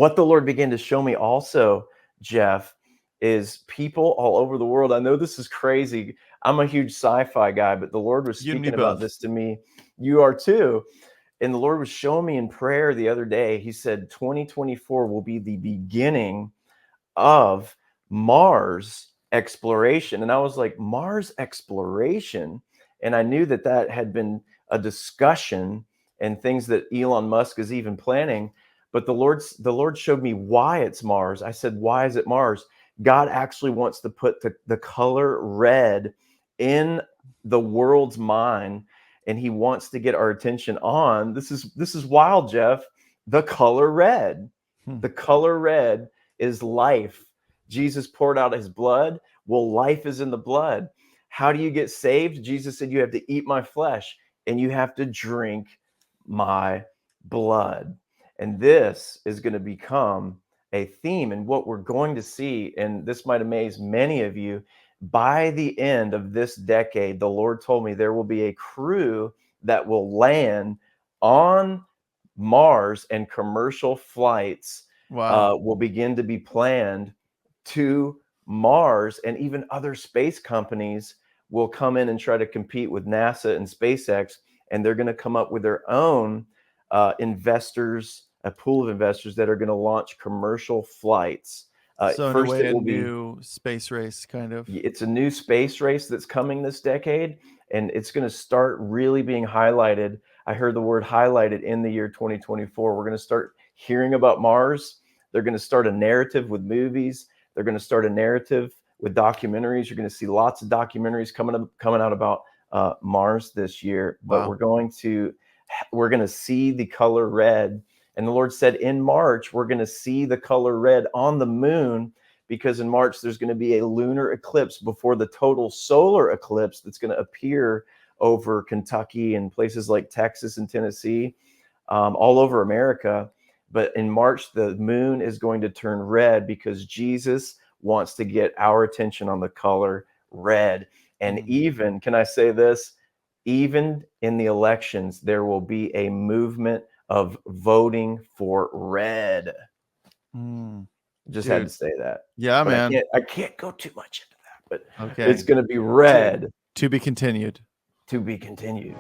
what the Lord began to show me also, Jeff, is people all over the world. I know this is crazy. I'm a huge sci-fi guy, but the Lord was speaking about this to me. You are too. And the Lord was showing me in prayer the other day. He said 2024 will be the beginning of Mars exploration. And I was like, Mars exploration? And I knew that that had been a discussion and things that Elon Musk is even planning. But the Lord showed me why it's Mars. I said, why is it Mars? God actually wants to put the color red in the world's mind, and he wants to get our attention on this is wild, Jeff. The color red. The color red is life. Jesus poured out his blood. Well, life is in the blood. How do you get saved? Jesus said you have to eat my flesh and you have to drink my blood. And this is going to become a theme. And what we're going to see, and this might amaze many of you, by the end of this decade, the Lord told me there will be a crew that will land on Mars, and commercial flights will begin to be planned to Mars, and even other space companies will come in and try to compete with NASA and SpaceX, and they're going to come up with their own investors, a pool of investors that are going to launch commercial flights. So in first, a way, it will a be new space race, kind of. It's a new space race that's coming this decade, and it's going to start really being highlighted. I heard the word highlighted in the year 2024. We're going to start hearing about Mars. They're going to start a narrative with movies. They're going to start a narrative with documentaries. You're going to see lots of documentaries coming out about Mars this year. But Wow. we're going to see the color red. And the Lord said in March, we're going to see the color red on the moon, because in March, there's going to be a lunar eclipse before the total solar eclipse that's going to appear over Kentucky and places like Texas and Tennessee, all over America. But in March, the moon is going to turn red because Jesus wants to get our attention on the color red. And even, can I say this? Even in the elections, there will be a movement of voting for red. Just had to say that. Yeah, but man. I can't go too much into that, but okay, it's going to be red. To be continued. To be continued.